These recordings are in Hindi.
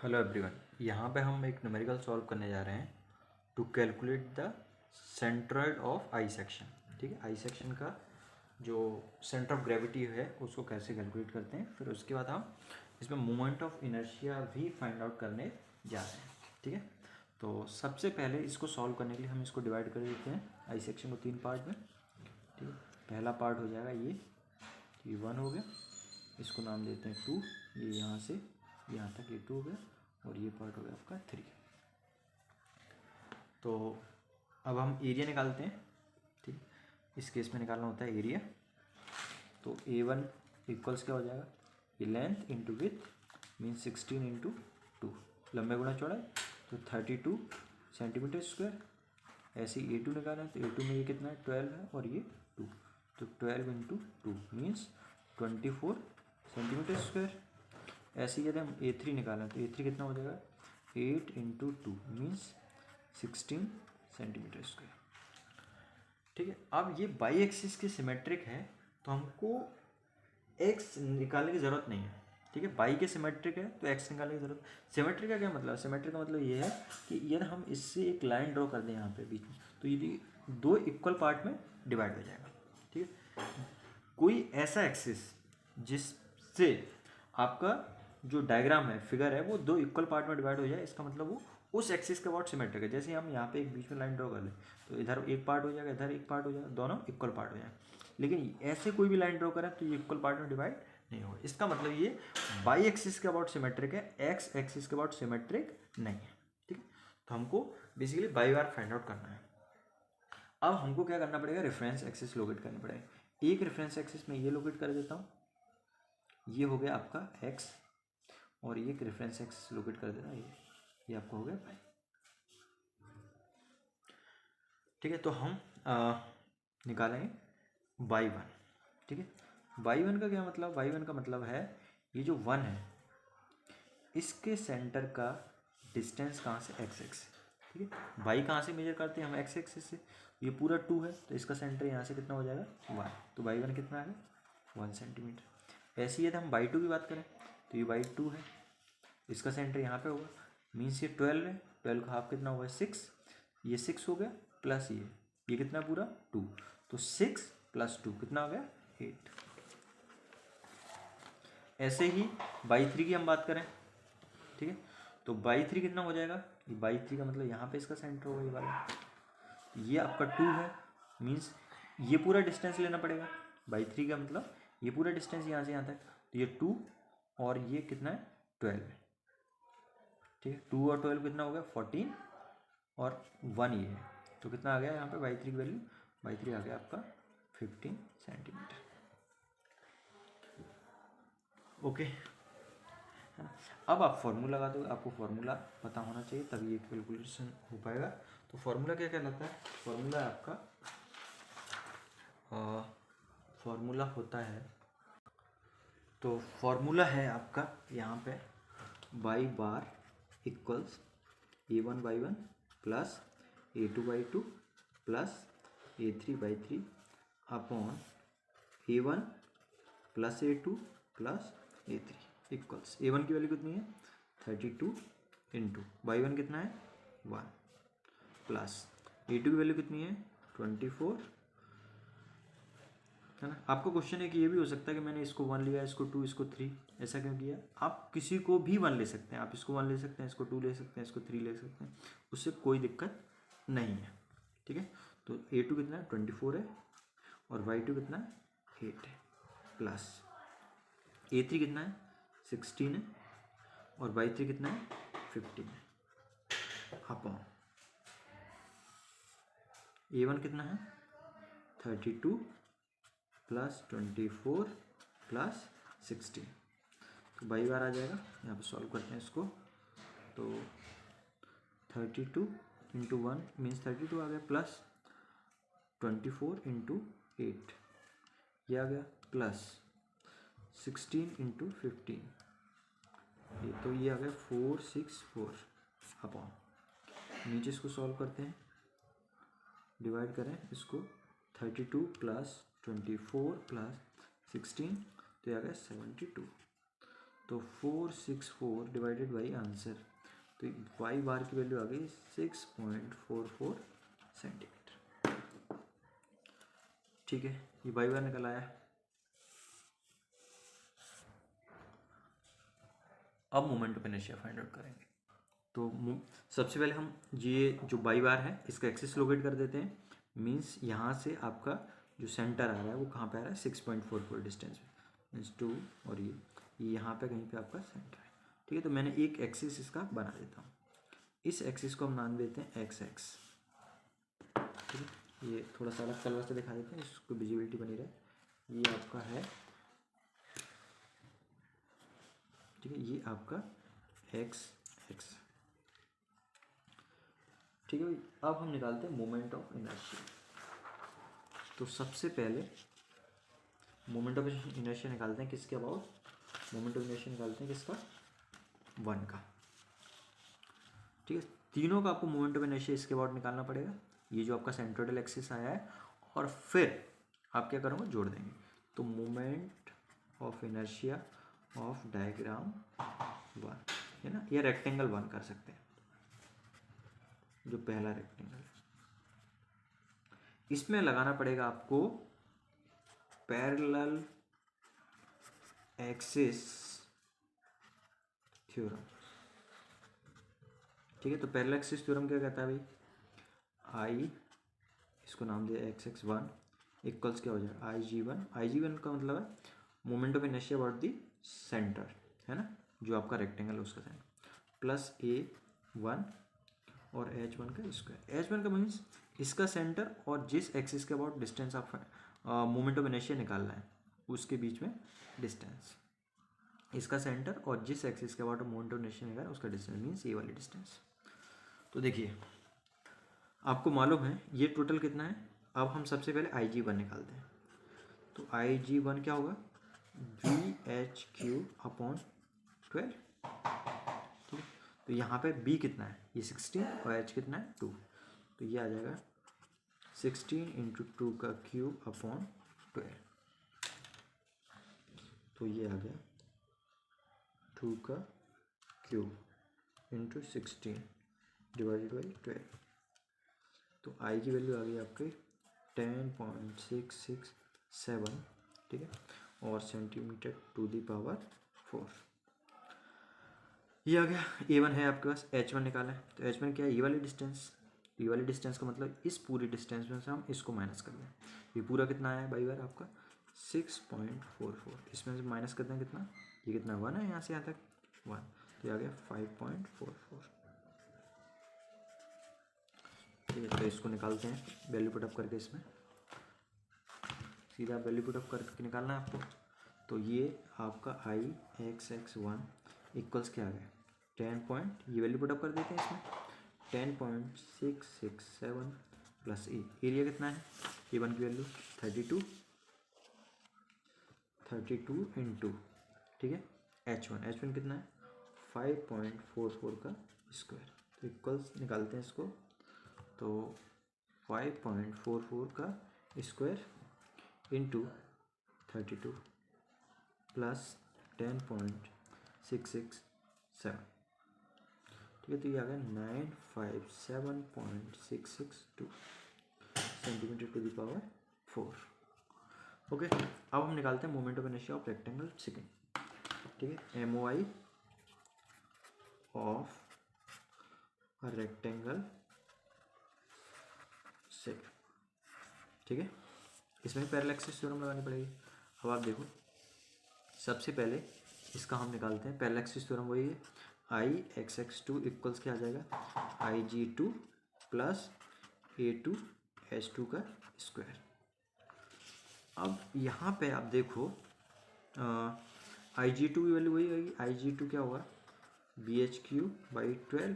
हेलो एवरीवन, यहाँ पे हम एक न्यूमेरिकल सॉल्व करने जा रहे हैं to calculate the centroid of I section. ठीक है, आई सेक्शन का जो सेंटर ऑफ ग्रेविटी है उसको कैसे कैलकुलेट करते हैं, फिर उसके बाद हम इसमें मोमेंट ऑफ इनर्शिया भी फाइंड आउट करने जा रहे हैं। ठीक है, तो सबसे पहले इसको सॉल्व करने के लिए हम इसको डिवाइड कर देते हैं आई सेक्शन को 3 पार्ट में। ठीक है, पहला पार्ट हो जाएगा ये 1 हो गया, इसको नाम देते हैं 2, ये यहाँ से यहाँ तक ये 2 हो गया, और ये पार्ट हो गया आपका 3। तो अब हम एरिया निकालते हैं। ठीक, इस केस में निकालना होता है एरिया। तो A1 इक्वल्स क्या हो जाएगा, ये length into with means 16 into 2, लंबे गुणा चौड़ाई, तो 32 सेंटीमीटर स्क्वायर। ऐसे ही A2 निकालें तो A2 में ये कितना है 12 है, और ये 2, तो 12 इंटू 2 मीन्स 24 सेंटीमीटर स्क्वायर। ऐसे ही यदि हम A3 निकालें तो A3 कितना हो जाएगा 8 इंटू 2 मीन्स 16 सेंटीमीटर स्क्वायर। ठीक है, अब ये बाई एक्सिस की सिमेट्रिक है तो हमको एक्स निकालने की ज़रूरत नहीं है। ठीक है, बाई के सिमेट्रिक है तो एक्स निकालने की जरूरत। सिमेट्रिक का क्या मतलब, सिमेट्रिक का मतलब ये है कि यदि हम इससे एक लाइन ड्रॉ कर दें यहाँ पे बीच में, तो ये दो इक्वल पार्ट में डिवाइड हो जाएगा। ठीक है, कोई ऐसा एक्सिस जिससे आपका जो डायग्राम है, फिगर है, वो दो इक्वल पार्ट में डिवाइड हो जाए, इसका मतलब वो उस एक्सिस के अबाउट सिमेट्रिक है। जैसे हम यहाँ पे एक बीच में लाइन ड्रॉ कर लें तो इधर एक पार्ट हो जाएगा, इधर एक पार्ट हो जाएगा, दोनों इक्वल पार्ट हो जाएगा। लेकिन ऐसे कोई भी लाइन ड्रॉ करें तो ये इक्वल पार्ट में डिवाइड नहीं होगा। इसका मतलब ये बाई एक्सिस के अबाउट सिमेट्रिक है, एक्स एक्सिस के अबाउट सिमेट्रिक नहीं है। ठीक है, तो हमको basically by bar find out करना है। अब हमको क्या करना पड़ेगा, रेफरेंस एक्सिस लोकेट करनी पड़ेगा। एक रेफरेंस एक्सिस में ये लोकेट कर देता हूँ, ये हो गया आपका एक्स, और ये रेफरेंस एक्सिस लोकेट कर देना, ये आपका हो गया y। ठीक है, तो हम निकालेंगे y1। ठीक है, y1 का क्या मतलब, y1 का मतलब है ये जो 1 है इसके सेंटर का डिस्टेंस कहाँ से x एक्सिस। ठीक है, y कहाँ से मेजर करते हैं हम, x एक्सिस से। ये पूरा 2 है तो इसका सेंटर यहाँ से कितना हो जाएगा 1, तो y1 कितना आ गया 1 सेंटीमीटर। ऐसे ही यदि हम y2 की बात करें तो ये y2 है, इसका सेंटर यहाँ पे होगा, मीन्स ये 12 है, 12 का हाफ कितना होगा 6, ये 6 हो गया, प्लस ये कितना पूरा 2, तो 6 प्लस 2 कितना हो गया 8। ऐसे ही y3 की हम बात करें, ठीक है, तो y3 कितना हो जाएगा, ये y3 का मतलब यहाँ पे इसका सेंटर होगा, ये वाला, ये आपका 2 है, मीन्स ये पूरा डिस्टेंस लेना पड़ेगा। y3 का मतलब ये पूरा डिस्टेंस यहाँ से यहाँ तक, तो ये 2 और ये कितना है 12 है। ठीक है, 2 और 12 कितना हो गया 14, और 1 ये है, तो कितना आ गया यहाँ पे y3 की वैल्यू, y3 आ गया आपका 15 सेंटीमीटर। ओके, है ना। अब आप फार्मूला लगा दो, आपको फार्मूला पता होना चाहिए तभी ये कैलकुलेशन हो पाएगा। तो फार्मूला क्या कहलाता है, फार्मूला आपका फार्मूला होता है, तो फार्मूला है आपका यहाँ पे y bar equals A1/1 plus A2/2 plus A3/3 upon A1 plus A2 plus A3 equals A1 की वैल्यू कितनी है 32 इंटू y1 कितना है 1 प्लस A2 की वैल्यू कितनी है 24, है ना। आपका क्वेश्चन है कि ये भी हो सकता है कि मैंने इसको 1 लिया, इसको 2, इसको 3, ऐसा क्यों किया। आप किसी को भी 1 ले सकते हैं, आप इसको 1 ले सकते हैं, इसको 2 ले सकते हैं, इसको 3 ले सकते हैं, उससे कोई दिक्कत नहीं है। ठीक है, तो A2 कितना है 24 है, और y2 कितना है 8 है, प्लस A3 कितना है 16 है, और y3 कितना है 15 है, अपॉन A1 कितना है 32 प्लस 24 प्लस 16, तो बाई बार आ जाएगा। यहाँ पे सॉल्व करते हैं इसको, तो 32 इंटू 1 मीन्स 32 आ गया, प्लस 24 इंटू 8 ये आ गया, प्लस 16 इंटू 15 ये, तो ये आ गया 464 अपॉन, नीचे इसको सॉल्व करते हैं, डिवाइड करें इसको 32 प्लस 24 प्लस 16, तो ये आ गया 72। तो 464 डिवाइडेड बाई आंसर, तो वाई बार की वैल्यू आ गई 6.44 सेंटीमीटर। ठीक है, ये वाई बार निकल आया। अब moment of inertia find out करेंगे। तो सबसे पहले हम ये जो बाई बार है इसका एक्सिस लोकेट कर देते हैं। मीन्स यहाँ से आपका जो सेंटर आ रहा है वो कहाँ पे आ रहा है, 6.44 डिस्टेंस में, मीन्स 2, और ये यहाँ पे कहीं पे आपका सेंटर है। ठीक है, तो मैंने एक एक्सिस इसका बना देता हूँ। इस एक्सिस को हम नाम देते हैं एक्स एक्स। ठीक है, ये थोड़ा सा अलग कलर से दिखा देते हैं, इसको विजिबिलिटी बनी रहे। ये आपका है, ठीक है, ये आपका एक्स एक्स। ठीक है भाई, अब हम निकालते हैं मोमेंट ऑफ इनर्शिया। तो सबसे पहले मोमेंट ऑफ इनर्शिया निकालते हैं किसके अबाउट, मोमेंट ऑफ इनर्शिया निकालते हैं किसका, 1 का। ठीक है, तीनों का आपको मोमेंट ऑफ इनर्शिया इसके अबाउट निकालना पड़ेगा। ये जो आपका सेंट्रोइडल एक्सिस आया है, और फिर आप क्या करोगे, जोड़ देंगे। तो moment of inertia of diagram 1 है ना, या रेक्टेंगल 1 कर सकते हैं, जो पहला रेक्टेंगल है। इसमें लगाना पड़ेगा आपको पैरेलल एक्सिस थ्योरम। ठीक है, तो पैरेलल एक्सिस थ्योरम क्या कहता है भाई, आई, इसको नाम दिया एक्स एक्स 1 इक्वल्स क्या हो जाएगा, आई जी वन का मतलब है moment of inertia about the centre, है ना, जो आपका रेक्टेंगल है उसका सेंटर, प्लस A1 और H1 का स्क्वायर। H1 का मीन्स इसका सेंटर और जिस एक्सिस के अबाउट डिस्टेंस आप मोमेंट ऑफ इनर्शिया निकालना है उसके बीच में डिस्टेंस, इसका सेंटर और जिस एक्सिस के अबाउट मोमेंट ऑफ इनर्शिया निकालना है उसका डिस्टेंस, मीन्स ये वाली डिस्टेंस। तो देखिए आपको मालूम है ये टोटल कितना है। अब हम सबसे पहले IG1 निकालते हैं। तो IG1 क्या होगा, VH3/12। ठीक है, तो यहाँ पे B कितना है, ये 16 और H कितना है 2, तो ये आ जाएगा 16 × 2 का क्यूब अपॉन 12। तो ये आ गया 2 का क्यूब इंटू 16 डिवाइडेड बाई 12। तो आई की वैल्यू आ गई आपकी 10.667। ठीक है, और सेंटीमीटर टू दी पावर 4। ये आ गया। A1 है आपके पास, H1 निकाला है। तो H1 क्या है, ये वाली डिस्टेंस। ये वाली डिस्टेंस का मतलब इस पूरी डिस्टेंस में से हम इसको माइनस कर दें। ये पूरा कितना आया बाई बार आपका 6.44। इसमें से माइनस करते हैं कितना, ये कितना 1 है, यहाँ से यहाँ तक 1, तो ये आ गया 5.44। ठीक है, तो इसको निकालते हैं वैल्यू पुट अप करके। इसमें सीधा वैल्यू पुट अप करके निकालना है आपको। तो ये आपका आई एक्स एक्स 1 इक्वल्स क्या आ गया 10 ये वैल्यू पुट अप कर देते हैं इसमें 10.667 प्लस एरिया कितना है, A1 की वैल्यू 32 इंटू, ठीक है, H1 कितना है 5.44 का स्क्वायर। तो इक्वल्स निकालते हैं इसको। तो 5.44 का स्क्वायर इंटू 32 प्लस 10.667। ठीक है, तो ये आ गया 957.662 centimetre to the power 4। Okay, अब हम निकालते हैं moment of inertia of rectangle second. ठीक है, MOI of a rectangle second. ठीक है, इसमें पैरेलल एक्सिस थ्योरम लगानी पड़ेगी। अब आप देखो, सबसे पहले इसका हम निकालते हैं पैरेलल एक्सिस थ्योरम। वही है आई एक्स एक्स 2 इक्वल्स क्या आ जाएगा IG2 प्लस A2 H2 का स्क्वायर। अब यहाँ पे आप देखो IG2 की वैल्यू वही होगी। IG2 क्या होगा BH3/12।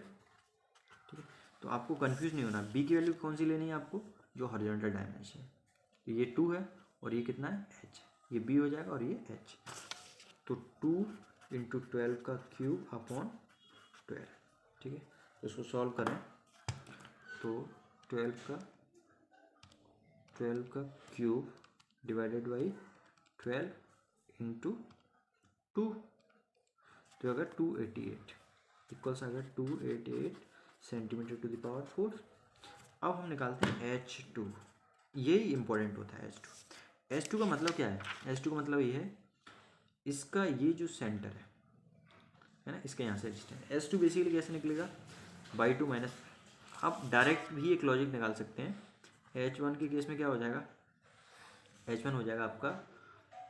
ठीक है, तो आपको कंफ्यूज नहीं होना। B की वैल्यू कौन सी लेनी है आपको, जो हॉरिजॉन्टल डायमेंशन। तो ये 2 है और ये कितना है H, ये B हो जाएगा और ये H। तो 2 × 12 का क्यूब अपॉन 12। ठीक है, तो इसको सॉल्व करें तो 12 का क्यूब डिवाइडेड बाई 12 इंटू 2। तो अगर 288 इक्वल्स अगर 288 सेंटीमीटर टू द पावर 4। अब हम निकालते हैं H2। यही इंपॉर्टेंट होता है H2 का मतलब क्या है? H2 का मतलब ये है इसका ये जो सेंटर है ना, इसके यहाँ से डिस्टेंस। H2 बेसिकली कैसे निकलेगा? By 2 minus. आप डायरेक्ट भी एक लॉजिक निकाल सकते हैं। H1 के केस में क्या हो जाएगा? H1 हो जाएगा आपका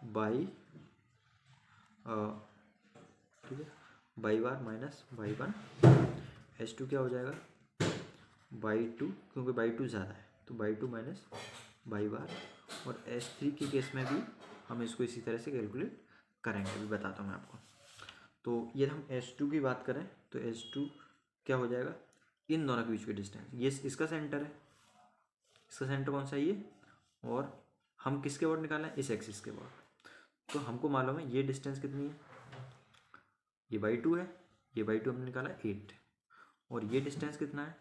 बाई ठीक है by bar minus by 1। H2 क्या हो जाएगा? बाई 2, क्योंकि बाई 2 ज़्यादा है तो बाई 2 माइनस बाई बार। और H3 के केस में भी हम इसको इसी तरह से कैलकुलेट करेंगे, अभी बताता हूँ मैं आपको। तो ये हम H2 की बात करें तो H2 क्या हो जाएगा? इन दोनों के बीच का डिस्टेंस, ये इसका सेंटर है, इसका सेंटर कौन सा है ये, और हम किसके अबाउट निकालना है? इस एक्सिस के अबाउट। तो हमको मालूम है ये डिस्टेंस कितनी है, ये बाई 2 है, ये बाई 2 हमने निकाला 8, और ये डिस्टेंस कितना है?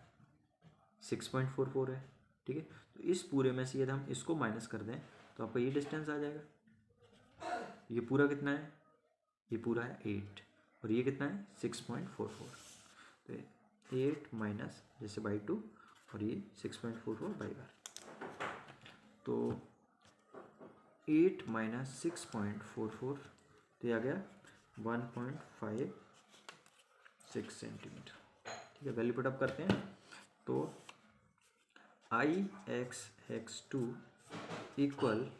6.44 है। ठीक है, तो इस पूरे में से यदि हम इसको माइनस कर दें तो आपका ये डिस्टेंस आ जाएगा। ये पूरा कितना है? ये पूरा है 8, और ये कितना है? 6.44। तो 8 माइनस जैसे बाई 2 और ये 6.44 बाई बार। तो 8 माइनस 6.44 तो ये आ गया 1.56 सेंटीमीटर। ठीक है, वैल्यू पुट अप करते हैं तो IX2 इक्वल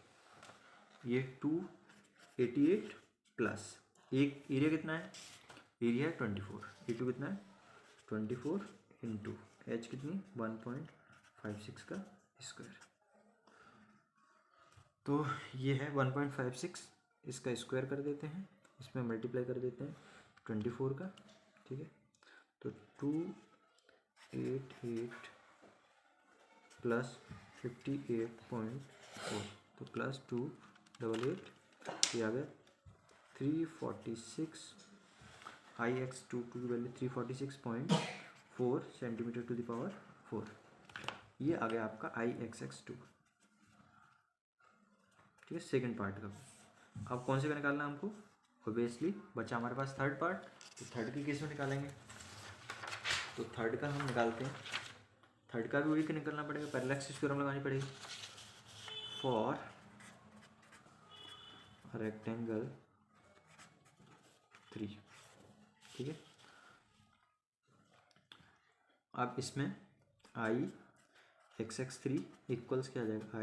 ये 288 प्लस एक एरिया कितना है? एरिया है 24। E2 कितना है? 24 इंटू H कितनी? 1.56 का स्क्वायर। तो ये है 1.56, इसका स्क्वायर कर देते हैं, इसमें मल्टीप्लाई कर देते हैं 24 का। ठीक है, तो 288 प्लस 58.4 तो प्लस 288, ये आ गया 346। IX2 की value 346.4 centimetre to the power 4। ये आ गया आपका IXX2। ठीक है, सेकेंड पार्ट का। अब कौन से का निकालना है हमको? ऑब्वियसली बचा हमारे पास थर्ड पार्ट, तो थर्ड के केस में निकालेंगे। तो थर्ड का हम निकालते हैं। थर्ड का भी वही निकलना पड़ेगा, पैरेलल एक्सिस थ्योरम लगानी पड़ेगी। For rectangle 3। ठीक है, अब इसमें IXX3 इक्वल्स क्या आ जाएगा?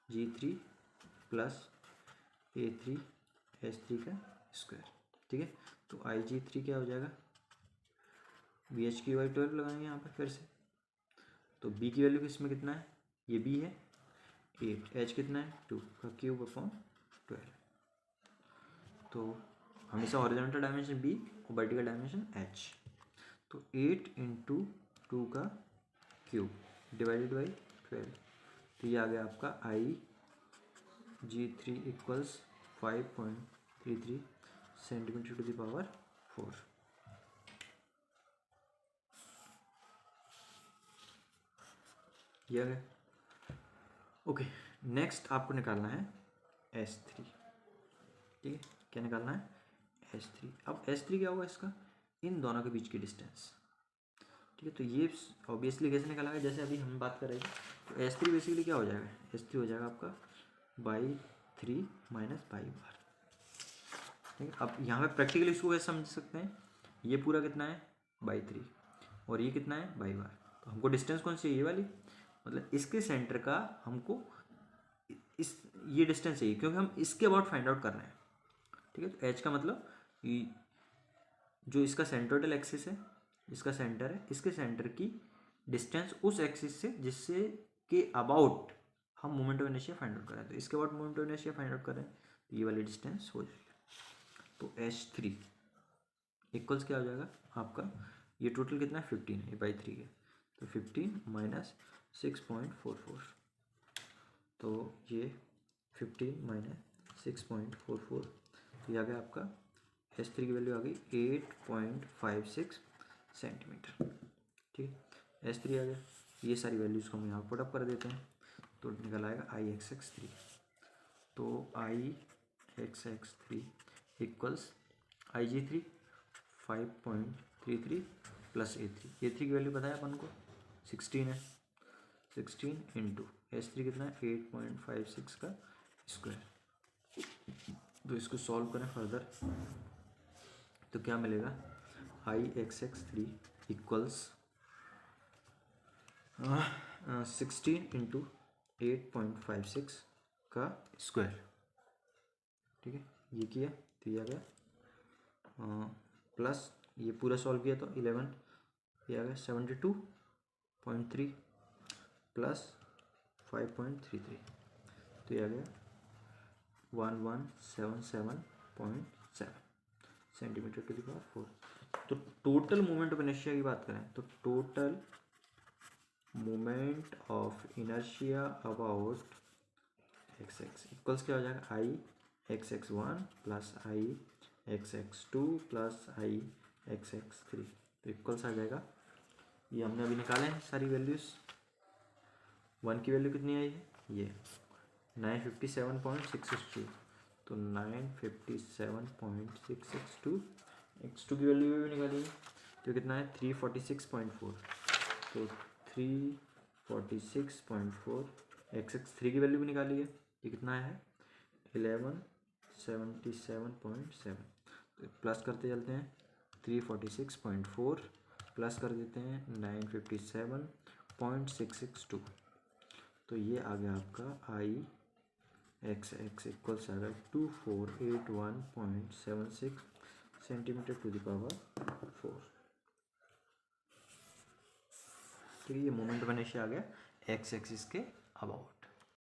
IG3 प्लस A3 H3 का स्क्वायर। ठीक है, तो IG3 क्या हो जाएगा? BH/12 लगाएंगे यहाँ पर फिर से। तो B की वैल्यू इसमें कितना है? ये B है 8, H कितना है? 2 का क्यूब अपॉन 12। तो हमेशा हॉरिजॉन्टल डायमेंशन B और वर्टिकल डायमेंशन H। तो 8 इंटू 2 का क्यूब डिवाइडेड बाई 12, तो ये आ गया आपका IG3 equals 5.33 centimetre to the power 4। ये आ गया। ओके, नेक्स्ट आपको निकालना है S3। ठीक है, क्या निकालना है? S3। अब S3 क्या होगा? इसका इन दोनों के बीच की डिस्टेंस। ठीक है, तो ये ऑब्वियसली कैसे निकाला है? जैसे अभी हम बात करेंगे तो S3 बेसिकली क्या हो जाएगा? S3 हो जाएगा आपका बाई 3 माइनस बाई बार। ठीक है, अब यहाँ पे प्रैक्टिकली इसको कैसे समझ सकते हैं? ये पूरा कितना है? बाई 3, और ये कितना है? बाई बार। तो हमको डिस्टेंस कौन सी है? ये वाली, मतलब इसके सेंटर का हमको इस ये डिस्टेंस चाहिए, क्योंकि हम इसके अबाउट फाइंड आउट कर रहे हैं। ठीक है, तो H का मतलब जो इसका सेंट्रोइडल एक्सिस है, इसका सेंटर है, इसके सेंटर की डिस्टेंस उस एक्सिस से जिससे के अबाउट हम moment of inertia find out करें। तो इसके about moment of inertia find out करें तो ये वाली डिस्टेंस हो जाएगी। तो H3 इक्वल्स क्या हो जाएगा आपका? ये टोटल कितना है? 15 है, बाई 3 है, तो 15 माइनस 6.44, तो ये 15 माइनस 6.44, तो ये आ गया आपका H3 की वैल्यू आ गई 8.56 सेंटीमीटर। ठीक है, H3 आ गया। ये सारी वैल्यूज़ को हम यहाँ पुट अप कर देते हैं तो निकल आएगा IXX3। तो IXX3 equals IG3 5.33 plus A3 की वैल्यू पता है अपन को 16 है, 16 इंटू H3 कितना है 8.56 का स्क्वायर। तो इसको सॉल्व करें फर्दर तो क्या मिलेगा, IXX3 इक्वल्स 16 इंटू 8.56 का स्क्वायर। ठीक है, ये किया तो ये आ गया प्लस ये पूरा सॉल्व किया तो 11 ये आ गया 72.3 प्लस 5.33 तो ये आ गया 1177.7 सेंटीमीटर टू द पावर 4। तो टोटल मोमेंट ऑफ इनर्शिया की बात करें तो total moment of inertia about XX equals क्या हो जाएगा, IXX1 plus IXX2 plus IXX3 तो इक्वल्स आ जाएगा, ये हमने अभी निकाले हैं सारी वैल्यूज़। 1 की वैल्यू कितनी आई है, ये 957.662 तो 957.662 X2 की वैल्यू भी निकाली है तो कितना है 346.4 तो 346.4 XX3 की वैल्यू भी निकाली है, ये कितना है 1177.7 तो प्लस करते चलते हैं 346.4 प्लस कर देते हैं 957.662 तो ये आ गया आपका IXX इक्वल्स आ गया 2481.76 सेंटीमीटर टू द पावर 4। ठीक है, ये मोमेंट ऑफ इनर्शिया आ गया X एक्सिस के अबाउट।